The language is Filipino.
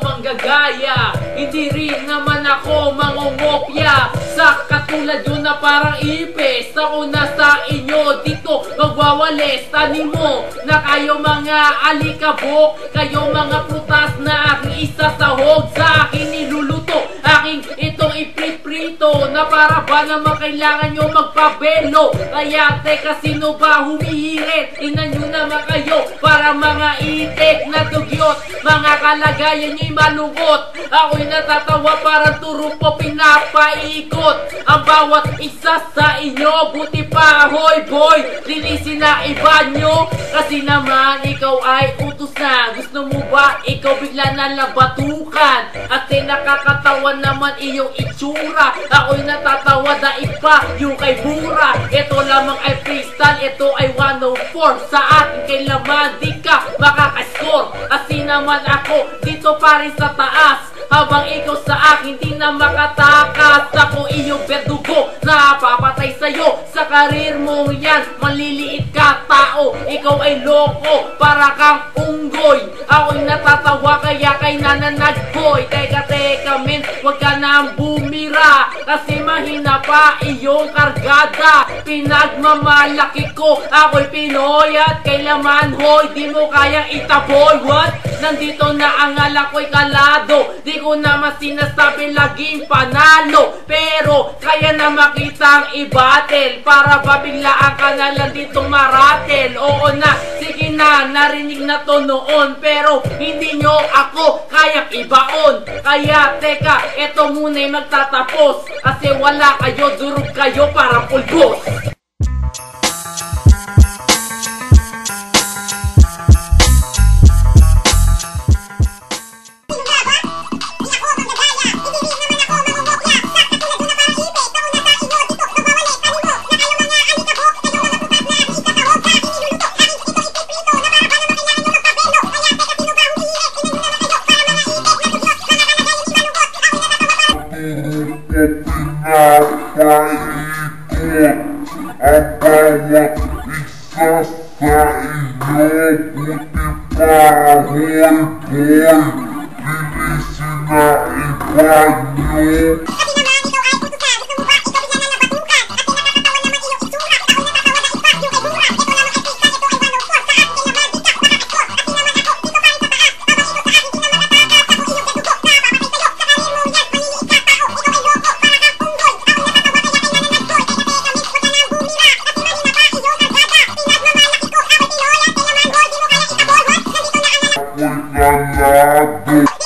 manggagaya, hindi rin naman ako mangungopya. Sa katulad yun na parang ipis, ako na sa inyo dito magwawalis. Tanim mo na kayo mga alikabok, kayo mga prutas na aking isasahog, sa akin niluluto, aking itong ipiprito, na para ba naman kailangan nyo magpabelo. Kaya teka, sino ba humihirit? Tingnan nyo naman kayo, para mga itik na dugyot, mga kalagayan nyo'y malungkot. Ako'y natatawa parang turo po pinapaikot ang bawat isa sa inyo. Buti pa hoy boy, linisin na iba nyo, kasi naman ikaw ay utos na. Gusto mo ba ikaw bigla na lang batukan? At nakakatawa naman iyong itsura. Ako'y natatawa da iba yung kay Bura. Ito lamang ay freestyle, ito ay 104. Sa akin kay laman di ka makakascore, kasi naman ako dito pa rin sa taas, habang ikaw sa akin di na makatakas. Ako iyong berdugo na papatay sa'yo sa karir mo yan. Maliliit ka tao, ikaw ay loko, para kang unggoy. Ako'y natatawa kaya kay nananagboy. Teka men, wag ka nang bumira, kasi mahina pa iyong kargada. Pinagmamalaki ko, ako'y Pinoy at kay laman hoy, di mo kayang itaboy. What? Nandito na ang alak ko'y kalado, di ko naman sinasabi laging panalo, pero kaya na makitang i-battle, para ba biglaan ka na lang ditong maratel. Oo na, sige na, narinig na to noon, pero hindi nyo ako kayang ibaon. Kaya teka, eto muna'y magtatapos, kasi wala kayo, durog kayo para pulbos. Ganado.